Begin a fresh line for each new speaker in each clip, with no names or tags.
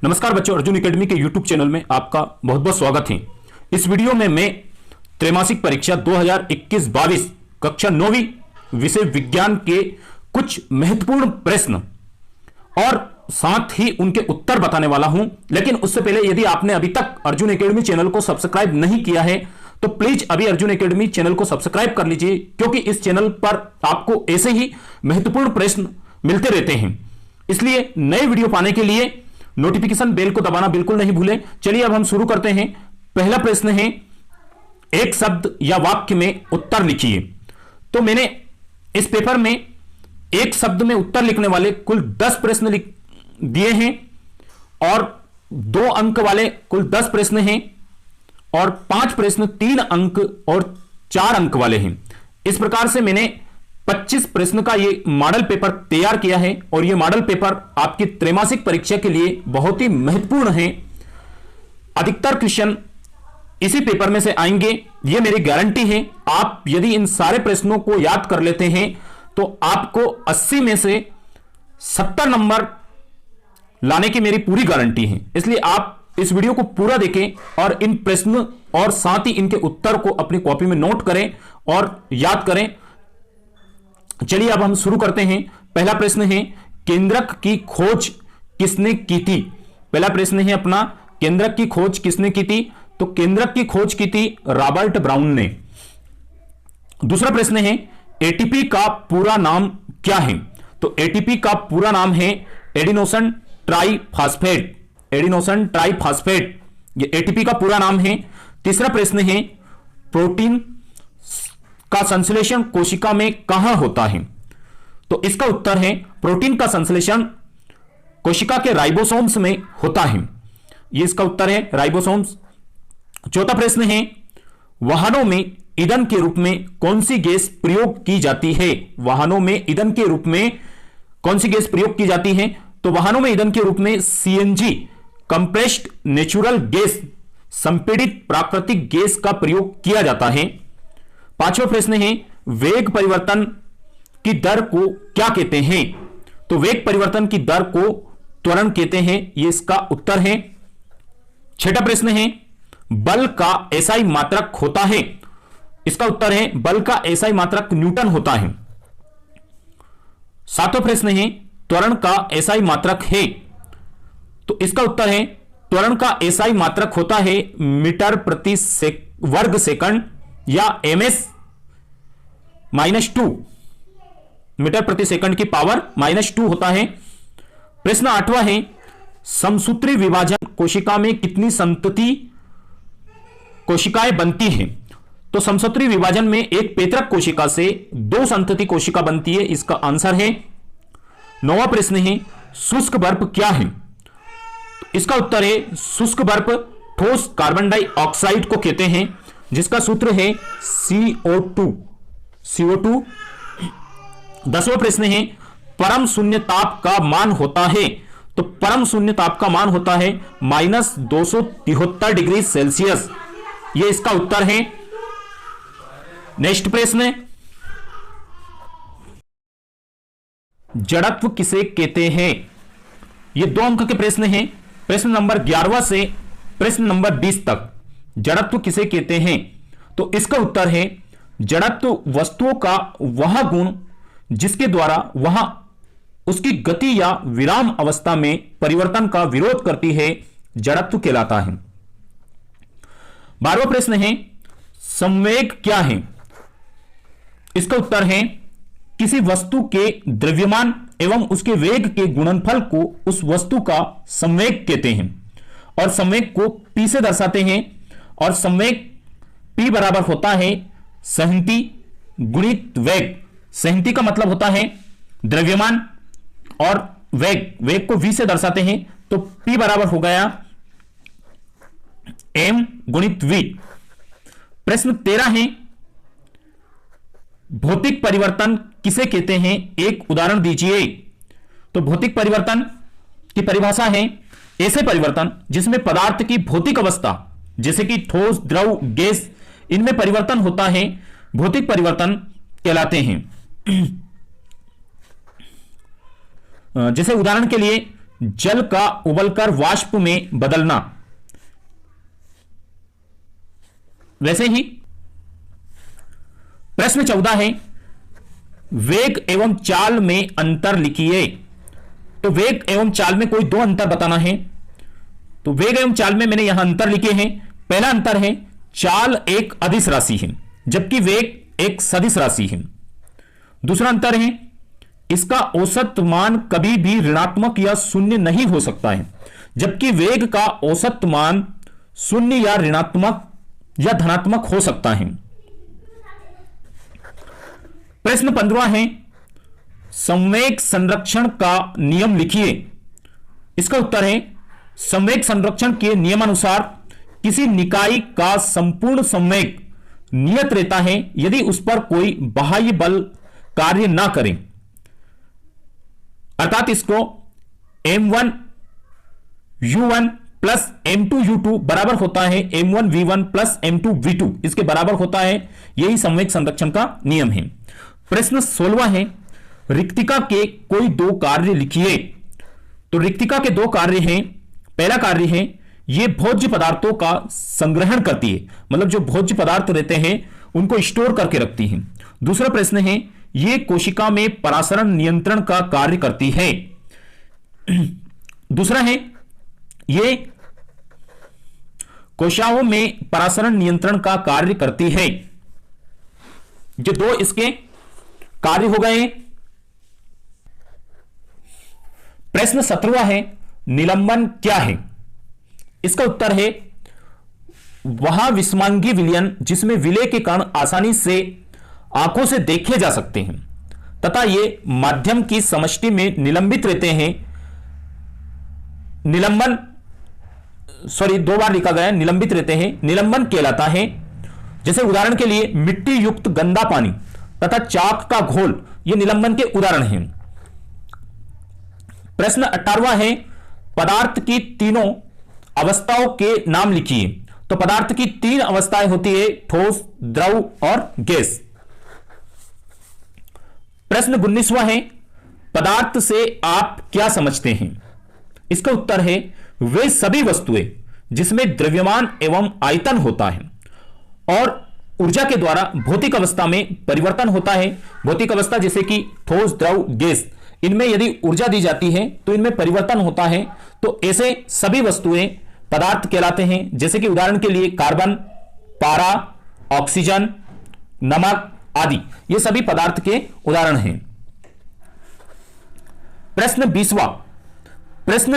नमस्कार बच्चों, अर्जुन एकेडमी के यूट्यूब चैनल में आपका बहुत बहुत स्वागत है। इस वीडियो में मैं त्रैमासिक परीक्षा 2021-22 कक्षा 9वीं विषय विज्ञान के कुछ महत्वपूर्ण प्रश्न और साथ ही उनके उत्तर बताने वाला हूं। लेकिन उससे पहले यदि आपने अभी तक अर्जुन एकेडमी चैनल को सब्सक्राइब नहीं किया है तो प्लीज अभी अर्जुन एकेडमी चैनल को सब्सक्राइब कर लीजिए, क्योंकि इस चैनल पर आपको ऐसे ही महत्वपूर्ण प्रश्न मिलते रहते हैं। इसलिए नए वीडियो पाने के लिए नोटिफिकेशन बेल को दबाना बिल्कुल नहीं भूलें। चलिए अब हम शुरू करते हैं। पहला प्रश्न है, एक शब्द या वाक्य में उत्तर लिखिए। तो मैंने इस पेपर में एक शब्द में उत्तर लिखने वाले कुल 10 प्रश्न दिए हैं और 2 अंक वाले कुल 10 प्रश्न हैं और 5 प्रश्न 3 अंक और 4 अंक वाले हैं। इस प्रकार से मैंने 25 प्रश्न का ये मॉडल पेपर तैयार किया है और ये मॉडल पेपर आपकी त्रैमासिक परीक्षा के लिए बहुत ही महत्वपूर्ण है। अधिकतर क्वेश्चन इसी पेपर में से आएंगे, ये मेरी गारंटी है। आप यदि इन सारे प्रश्नों को याद कर लेते हैं तो आपको 80 में से 70 नंबर लाने की मेरी पूरी गारंटी है। इसलिए आप इस वीडियो को पूरा देखें और इन प्रश्न और साथ ही इनके उत्तर को अपनी कॉपी में नोट करें और याद करें। चलिए अब हम शुरू करते हैं। पहला प्रश्न है, केंद्रक की खोज किसने की थी? पहला प्रश्न है अपना, केंद्रक की खोज किसने की थी? तो केंद्रक की खोज की थी रॉबर्ट ब्राउन ने। दूसरा प्रश्न है, एटीपी का पूरा नाम क्या है? तो एटीपी का पूरा नाम है एडिनोसिन ट्राइफॉस्फेट। एडिनोसिन ट्राइफॉस्फेट ये एटीपी का पूरा नाम है। तीसरा प्रश्न है, प्रोटीन का संश्लेषण कोशिका में कहां होता है? तो इसका उत्तर है, प्रोटीन का संश्लेषण कोशिका के राइबोसोम्स में होता है। ये इसका उत्तर है, राइबोसोम्स। चौथा प्रश्न है, वाहनों में ईंधन के रूप में कौन सी गैस प्रयोग की जाती है? वाहनों में ईंधन के रूप में कौन सी गैस प्रयोग की जाती है? तो वाहनों में ईंधन के रूप में सीएनजी, कंप्रेस्ड नेचुरल गैस, संपीड़ित प्राकृतिक गैस का प्रयोग किया जाता है। पांचवा प्रश्न है, वेग परिवर्तन की दर को क्या कहते हैं? तो वेग परिवर्तन की दर को त्वरण कहते हैं, यह इसका उत्तर है। छठा प्रश्न है, बल का एसआई मात्रक होता है? इसका उत्तर है, बल का एसआई मात्रक न्यूटन होता है। सातवां प्रश्न है, त्वरण का एसआई मात्रक है? तो इसका उत्तर है, त्वरण का एसआई मात्रक होता है मीटर प्रति वर्ग सेकंड या ms-2, मीटर प्रति सेकंड की पावर -2 होता है। प्रश्न 8वां है, समसूत्री विभाजन कोशिका में कितनी संतति कोशिकाएं बनती हैं? तो समसूत्री विभाजन में एक पेत्रक कोशिका से 2 संतति कोशिका बनती है, इसका आंसर है। 9वां प्रश्न है, शुष्क बर्फ क्या है? इसका उत्तर है, शुष्क बर्फ ठोस कार्बन डाइऑक्साइड को कहते हैं, जिसका सूत्र है CO2। 10वां प्रश्न है, परम शून्य ताप का मान होता है? तो परम शून्य ताप का मान होता है -273 डिग्री सेल्सियस, यह इसका उत्तर है। नेक्स्ट प्रश्न, जड़त्व किसे कहते हैं? ये 2 अंक के प्रश्न हैं। प्रश्न नंबर 11वां से प्रश्न नंबर 20 तक जड़त्व किसे कहते हैं? तो इसका उत्तर है, जड़त्व वस्तुओं का वह गुण जिसके द्वारा वह उसकी गति या विराम अवस्था में परिवर्तन का विरोध करती है, जड़त्व कहलाता है। 12वां प्रश्न है, संवेग क्या है? इसका उत्तर है, किसी वस्तु के द्रव्यमान एवं उसके वेग के गुणनफल को उस वस्तु का संवेग कहते हैं और संवेग को P से दर्शाते हैं और संवेग P बराबर होता है सहंति गुणित वेग। सहंति का मतलब होता है द्रव्यमान और वेग को V से दर्शाते हैं, तो P बराबर हो गया M गुणित V। प्रश्न 13 है, भौतिक परिवर्तन किसे कहते हैं? एक उदाहरण दीजिए। तो भौतिक परिवर्तन की परिभाषा है, ऐसे परिवर्तन जिसमें पदार्थ की भौतिक अवस्था जैसे कि ठोस, द्रव, गैस, इनमें परिवर्तन होता है, भौतिक परिवर्तन कहलाते हैं। जैसे उदाहरण के लिए जल का उबलकर वाष्प में बदलना। वैसे ही प्रश्न 14 है, वेग एवं चाल में अंतर लिखिए। तो वेग एवं चाल में कोई दो अंतर बताना है। तो वेग एवं चाल में मैंने यहां अंतर लिखे हैं। पहला अंतर है, चाल एक अदिश राशि है जबकि वेग एक सदिश राशि है। दूसरा अंतर है, इसका औसत मान कभी भी ऋणात्मक या शून्य नहीं हो सकता है जबकि वेग का औसत मान शून्य या ऋणात्मक या धनात्मक हो सकता है। प्रश्न 15 है, संवेग संरक्षण का नियम लिखिए। इसका उत्तर है, संवेग संरक्षण के नियमानुसार किसी निकाय का संपूर्ण संवेग नियत रहता है यदि उस पर कोई बाह्य बल कार्य ना करे। अर्थात इसको m1 u1 plus m2 u2 बराबर होता है m1 v1 plus m2 v2, इसके बराबर होता है। यही संवेग संरक्षण का नियम है। प्रश्न 16 है, रिक्तिका के कोई दो कार्य लिखिए। तो रिक्तिका के दो कार्य हैं। पहला कार्य है, यह भोज्य पदार्थों का संग्रहण करती है, मतलब जो भोज्य पदार्थ रहते हैं उनको स्टोर करके रखती है। दूसरा प्रश्न है, यह कोशिका में परासरण नियंत्रण का कार्य करती है। दूसरा है, यह कोशिकाओं में परासरण नियंत्रण का कार्य करती है। ये दो इसके कार्य हो गए। प्रश्न 17 है, निलंबन क्या है। इसका उत्तर है, वह विषमांगी विलयन जिसमें विलय के कण आसानी से आंखों से देखे जा सकते हैं तथा ये माध्यम की समष्टि में निलंबित रहते हैं। निलंबन दो बार लिखा गया है, निलंबित रहते हैं, निलंबन कहलाता है। जैसे उदाहरण के लिए मिट्टी युक्त गंदा पानी तथा चाक का घोल, ये निलंबन के उदाहरण हैं। प्रश्न 18वां है, पदार्थ की तीनों अवस्थाओं के नाम लिखिए। तो पदार्थ की तीन अवस्थाएं होती है, ठोस, द्रव और गैस। प्रश्न 19वां है, पदार्थ से आप क्या समझते हैं। इसका उत्तर है, वे सभी वस्तुएं जिसमें द्रव्यमान एवं आयतन होता है और ऊर्जा के द्वारा भौतिक अवस्था में परिवर्तन होता है। भौतिक अवस्था जैसे कि ठोस, द्रव, गैस, इनमें यदि ऊर्जा दी जाती है तो इनमें परिवर्तन होता है। तो ऐसे सभी वस्तुएं पदार्थ कहलाते हैं। जैसे कि उदाहरण के लिए कार्बन, पारा, ऑक्सीजन, नमक आदि, ये सभी पदार्थ के उदाहरण हैं। प्रश्न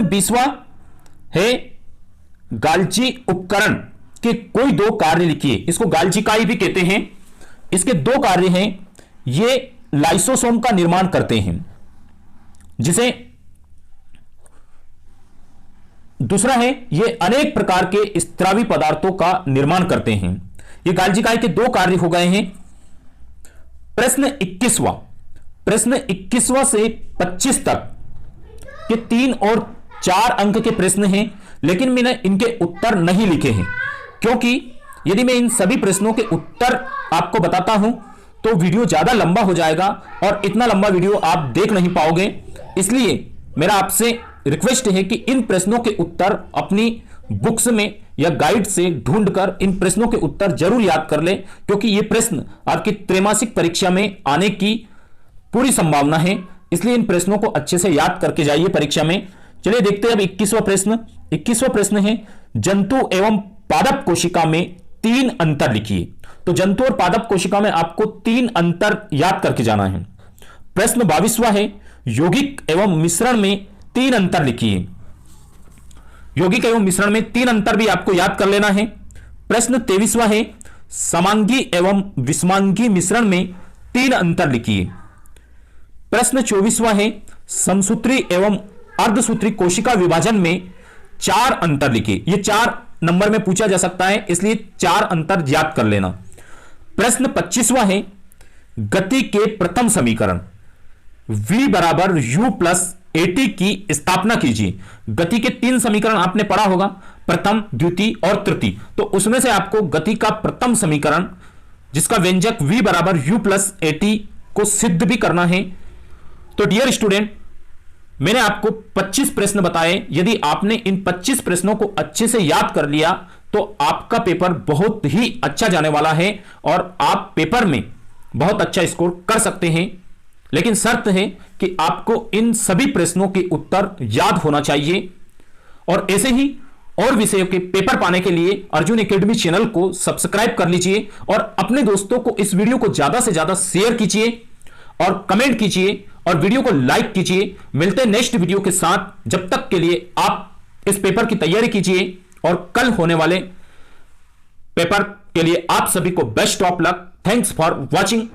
20वां है, गाल्ची उपकरण के कोई दो कार्य लिखिए। इसको गाल्चिकाई भी कहते हैं। इसके दो कार्य हैं, ये लाइसोसोम का निर्माण करते हैं। जिसे दूसरा है, ये अनेक प्रकार के स्त्रावी पदार्थों का निर्माण करते हैं। ये गाल्चिकाई के दो कार्य हो गए हैं। प्रश्न 21वां से 25 तक के 3 और 4 अंक के प्रश्न हैं, लेकिन मैंने इनके उत्तर नहीं लिखे हैं क्योंकि यदि मैं इन सभी प्रश्नों के उत्तर आपको बताता हूं तो वीडियो ज्यादा लंबा हो जाएगा और इतना लंबा वीडियो आप देख नहीं पाओगे। इसलिए मेरा आपसे रिक्वेस्ट है कि इन प्रश्नों के उत्तर अपनी बुक्स में या गाइड से ढूंढकर इन प्रश्नों के उत्तर जरूर याद कर ले, क्योंकि ये प्रश्न आपकी त्रैमासिक परीक्षा में आने की पूरी संभावना है। इसलिए इन प्रश्नों को अच्छे से याद करके जाइए परीक्षा में। चलिए देखते हैं अब 21वां प्रश्न। 21वां प्रश्न है, जंतु एवं पादप कोशिका में 3 अंतर लिखिए। तो जंतु और पादप कोशिका में आपको 3 अंतर याद करके जाना है। प्रश्न 22वां है, यौगिक एवं मिश्रण में 3 अंतर लिखिए। यौगिक एवं मिश्रण में 3 अंतर भी आपको याद कर लेना है। प्रश्न 23वां है, समांगी एवं विषमांगी मिश्रण में 3 अंतर लिखिए। प्रश्न 24वां है, समसूत्री एवं अर्धसूत्री कोशिका विभाजन में 4 अंतर लिखिए। ये 4 नंबर में पूछा जा सकता है, इसलिए 4 अंतर याद कर लेना। प्रश्न 25वां है, गति के प्रथम समीकरण v बराबर u प्लस at की स्थापना कीजिए। गति के 3 समीकरण आपने पढ़ा होगा, प्रथम, द्वितीय और तृतीय। तो उसमें से आपको गति का प्रथम समीकरण जिसका व्यंजक v बराबर u प्लस at को सिद्ध भी करना है। तो डियर स्टूडेंट, मैंने आपको 25 प्रश्न बताए। यदि आपने इन 25 प्रश्नों को अच्छे से याद कर लिया तो आपका पेपर बहुत ही अच्छा जाने वाला है और आप पेपर में बहुत अच्छा स्कोर कर सकते हैं। लेकिन शर्त है कि आपको इन सभी प्रश्नों के उत्तर याद होना चाहिए। और ऐसे ही और विषयों के पेपर पाने के लिए अर्जुन एकेडमी चैनल को सब्सक्राइब कर लीजिए और अपने दोस्तों को इस वीडियो को ज्यादा से ज्यादा शेयर कीजिए और कमेंट कीजिए और वीडियो को लाइक कीजिए। मिलते हैं नेक्स्ट वीडियो के साथ। जब तक के लिए आप इस पेपर की तैयारी कीजिए और कल होने वाले पेपर के लिए आप सभी को best of luck. Thanks for watching.